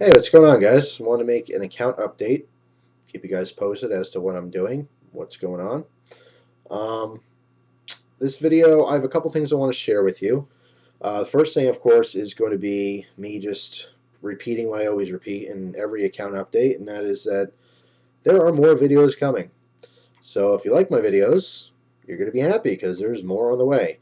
Hey, what's going on, guys? I want to make an account update, keep you guys posted as to what I'm doing, what's going on. Um, this video, I have a couple things I want to share with you. The first thing, of course, is going to be me just repeating what I always repeat in every account update, and that is that there are more videos coming. So if you like my videos, you're going to be happy because there's more on the way.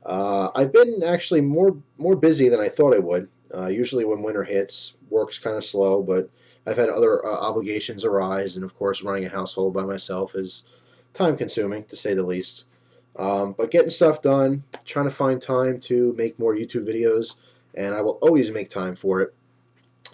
I've been actually more busy than I thought I would. Usually when winter hits, work's kind of slow, but I've had other obligations arise, and of course, running a household by myself is time consuming, to say the least. But getting stuff done, trying to find time to make more YouTube videos, and I will always make time for it.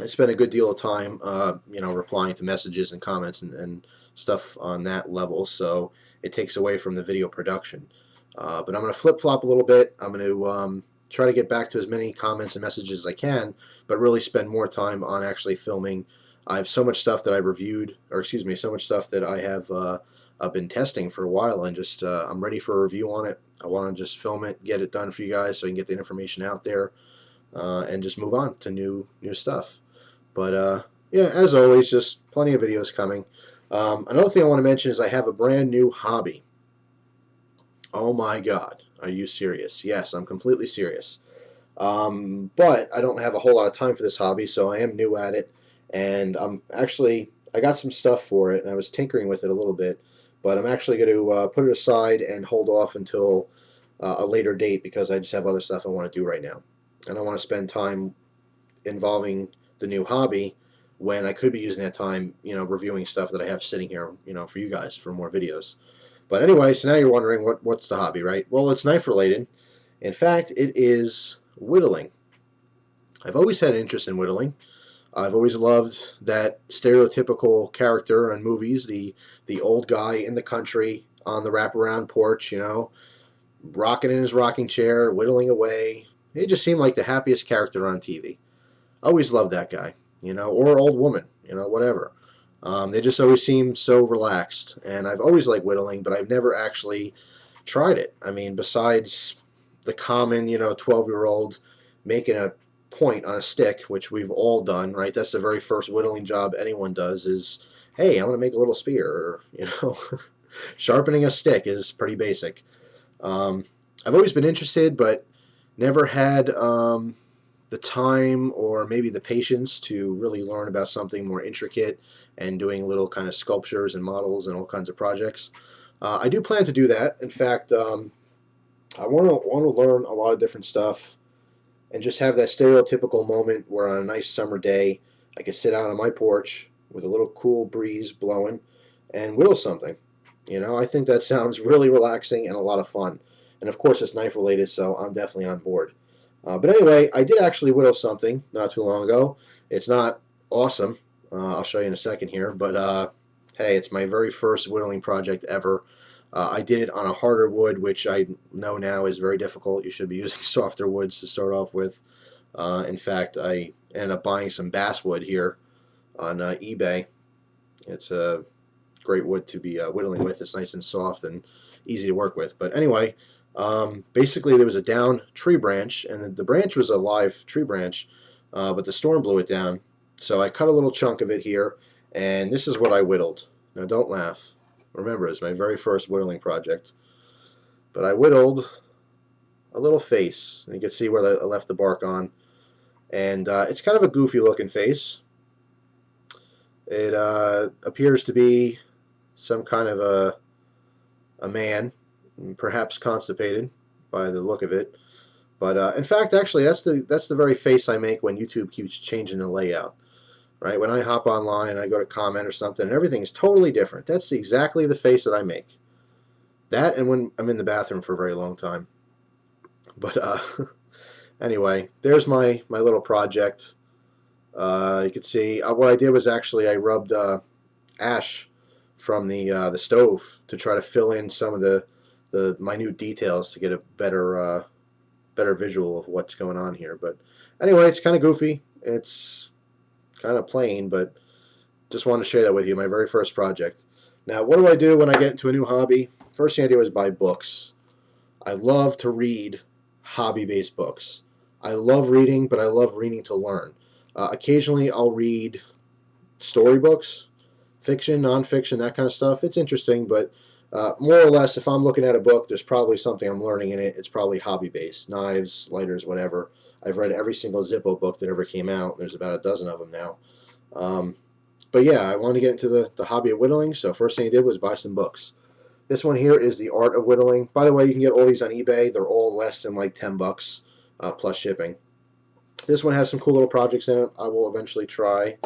I spend a good deal of time, replying to messages and comments and stuff on that level, so it takes away from the video production. But I'm going to flip flop a little bit. I'm going to try to get back to as many comments and messages as I can, but really spend more time on actually filming. I have so much stuff that I've reviewed, or excuse me, so much stuff that I have I've been testing for a while, and just I'm ready for a review on it. I want to just film it, get it done for you guys, so I can get the information out there, and just move on to new stuff. But yeah, as always, just plenty of videos coming. Another thing I want to mention is I have a brand new hobby. Oh my God, are you serious? Yes, I'm completely serious. But I don't have a whole lot of time for this hobby, so I am new at it, and I got some stuff for it, and I was tinkering with it a little bit, but I'm actually going to put it aside and hold off until a later date because I just have other stuff I want to do right now, and I want to spend time involving the new hobby when I could be using that time, reviewing stuff that I have sitting here, for you guys for more videos. But anyway, so now you're wondering what's the hobby, right? Well, it's knife related. In fact, it is whittling. I've always had an interest in whittling. I've always loved that stereotypical character in movies, the old guy in the country on the wraparound porch, rocking in his rocking chair, whittling away. He just seemed like the happiest character on TV. Always loved that guy, or old woman, whatever. They just always seem so relaxed, and I've always liked whittling, but I've never actually tried it. I mean, besides the common, 12-year-old making a point on a stick, which we've all done, right? That's the very first whittling job anyone does is, hey, I'm going to make a little spear, or, sharpening a stick is pretty basic. I've always been interested, but never had the time or maybe the patience to really learn about something more intricate and doing little kind of sculptures and models and all kinds of projects. I do plan to do that. In fact, I want to learn a lot of different stuff and just have that stereotypical moment where on a nice summer day I can sit out on my porch with a little cool breeze blowing and whittle something. I think that sounds really relaxing and a lot of fun. And of course, it's knife related, so I'm definitely on board. But anyway, I did actually whittle something not too long ago. It's not awesome. I'll show you in a second here. But hey, it's my very first whittling project ever. I did it on a harder wood, which I know now is very difficult. You should be using softer woods to start off with. In fact, I ended up buying some basswood here on eBay. It's a great wood to be whittling with. It's nice and soft and easy to work with. But anyway, basically there was a down tree branch, and the branch was a live tree branch, but the storm blew it down. So I cut a little chunk of it here, and this is what I whittled. Now don't laugh. Remember, it's my very first whittling project. But I whittled a little face, and you can see where I left the bark on. And it's kind of a goofy looking face. It appears to be some kind of a man, perhaps constipated by the look of it. But in fact, actually, that's the very face I make when YouTube keeps changing the layout. Right? When I hop online and I go to comment or something, and everything's totally different. That's exactly the face that I make. That and when I'm in the bathroom for a very long time. But anyway, there's my little project. You can see what I did was actually I rubbed ash from the stove to try to fill in some of the minute details to get a better visual of what's going on here. But anyway, it's kind of goofy. It's kind of plain, but just wanted to share that with you. My very first project. Now, what do I do when I get into a new hobby? First thing I do is buy books. I love to read hobby-based books. I love reading, but I love reading to learn. Occasionally I'll read storybooks, fiction, nonfiction, that kind of stuff. It's interesting, but more or less, if I'm looking at a book, there's probably something I'm learning in it. It's probably hobby-based, knives, lighters, whatever. I've read every single Zippo book that ever came out. There's about a dozen of them now. Um, but yeah, I wanted to get into the hobby of whittling, so first thing I did was buy some books. This one here is The Art of Whittling. By the way, you can get all these on eBay. They're all less than like 10 bucks plus shipping. This one has some cool little projects in it I will eventually try.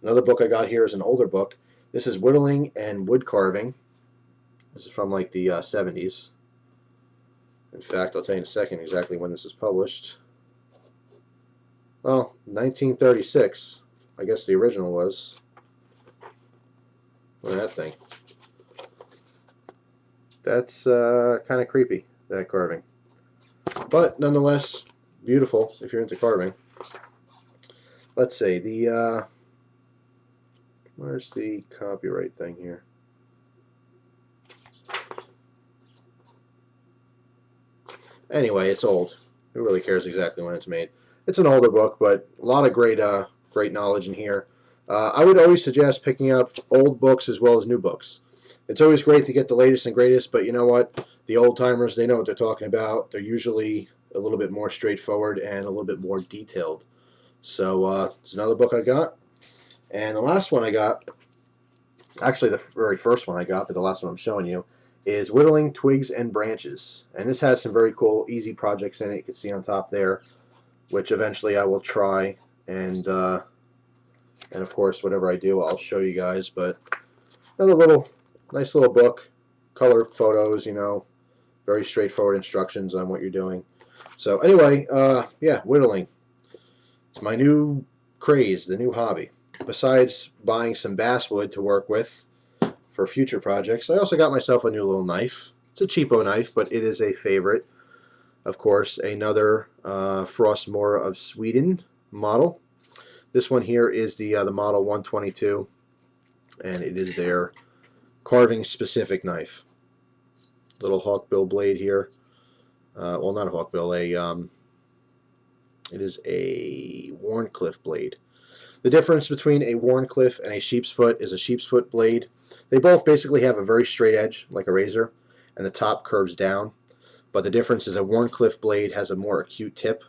Another book I got here is an older book. This is Whittling and Wood Carving. This is from like the 70s. In fact, I'll tell you in a second exactly when this was published. Well, 1936. I guess the original was. Look at that thing. That's kind of creepy, that carving. But nonetheless, beautiful if you're into carving. Let's see, where's the copyright thing here? Anyway, it's old. Who really cares exactly when it's made? It's an older book, but a lot of great knowledge in here. I would always suggest picking up old books as well as new books. It's always great to get the latest and greatest, but you know what? The old timers, they know what they're talking about. They're usually a little bit more straightforward and a little bit more detailed. So there's another book I got. And the last one I got, actually the very first one I got, but the last one I'm showing you, is Whittling Twigs and Branches. And this has some very cool, easy projects in it. You can see on top there, which eventually I will try. And of course, whatever I do, I'll show you guys. But another nice little book, color photos, you know, very straightforward instructions on what you're doing. So anyway, yeah, whittling. It's my new craze, the new hobby. Besides buying some basswood to work with for future projects, I also got myself a new little knife. It's a cheapo knife, but it is a favorite. Of course, another Frostmore of Sweden model. This one here is the model 122, and it is their carving specific knife. Little hawkbill blade here. Well, not a hawkbill. It is a Wharncliffe blade. The difference between a Wharncliffe and a sheep's foot is a sheep's foot blade. They both basically have a very straight edge, like a razor, and the top curves down. But the difference is a Wharncliffe blade has a more acute tip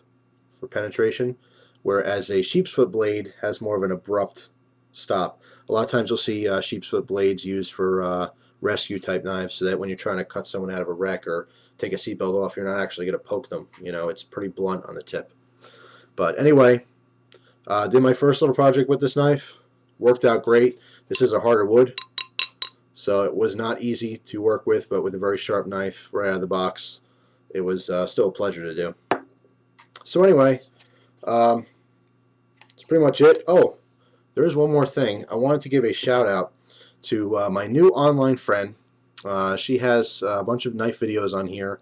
for penetration, whereas a sheep's foot blade has more of an abrupt stop. A lot of times you'll see sheep's foot blades used for rescue type knives, so that when you're trying to cut someone out of a wreck or take a seatbelt off, you're not actually going to poke them. You know, it's pretty blunt on the tip. But anyway, did my first little project with this knife. Worked out great. This is a harder wood, so it was not easy to work with, but with a very sharp knife right out of the box, it was still a pleasure to do. So anyway, that's pretty much it. Oh, there is one more thing. I wanted to give a shout out to my new online friend. She has a bunch of knife videos on here.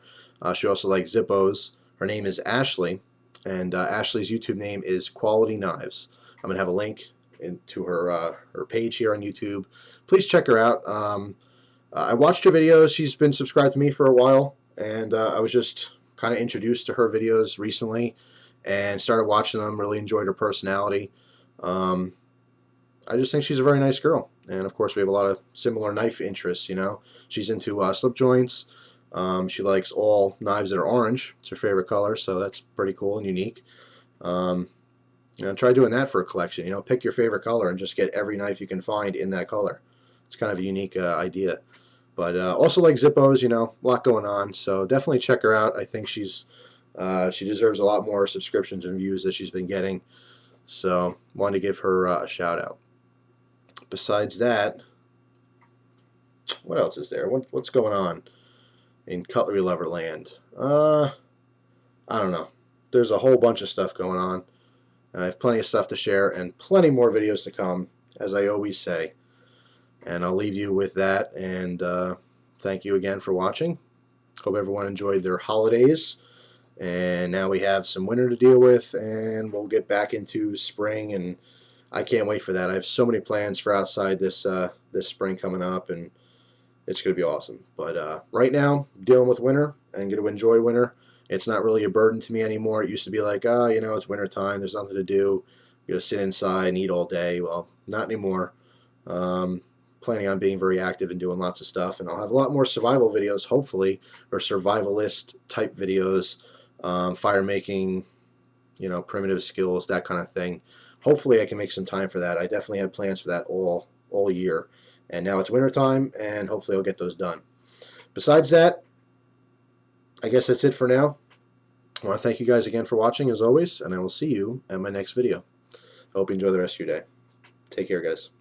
She also likes Zippos. Her name is Ashley, and Ashley's YouTube name is Quality Knives. I'm going to have a link to her page here on YouTube. Please check her out. I watched her videos. She's been subscribed to me for a while, and I was just kind of introduced to her videos recently and started watching them. Really enjoyed her personality. I just think she's a very nice girl, and of course we have a lot of similar knife interests. You know, she's into slip joints. She likes all knives that are orange. It's her favorite color, so that's pretty cool and unique. You know, try doing that for a collection. You know, pick your favorite color and just get every knife you can find in that color. It's kind of a unique idea. But also like Zippos, you know, a lot going on. So definitely check her out. I think she deserves a lot more subscriptions and views that she's been getting. So wanted to give her a shout out. Besides that, what else is there? What's going on in Cutlery Lover land? I don't know. There's a whole bunch of stuff going on. I have plenty of stuff to share and plenty more videos to come, as I always say. And I'll leave you with that, and thank you again for watching. Hope everyone enjoyed their holidays. And now we have some winter to deal with, and we'll get back into spring, and I can't wait for that. I have so many plans for outside this spring coming up, and it's going to be awesome. But right now, dealing with winter and going to enjoy winter. It's not really a burden to me anymore. It used to be like, you know, it's winter time, there's nothing to do. Go sit inside and eat all day. Well, not anymore. Planning on being very active and doing lots of stuff, and I'll have a lot more survival videos, hopefully, or survivalist type videos, fire making, you know, primitive skills, that kind of thing. Hopefully I can make some time for that. I definitely had plans for that all year, and now it's winter time, and hopefully I'll get those done. Besides that, I guess that's it for now. I want to thank you guys again for watching, as always, and I will see you at my next video. I hope you enjoy the rest of your day. Take care, guys.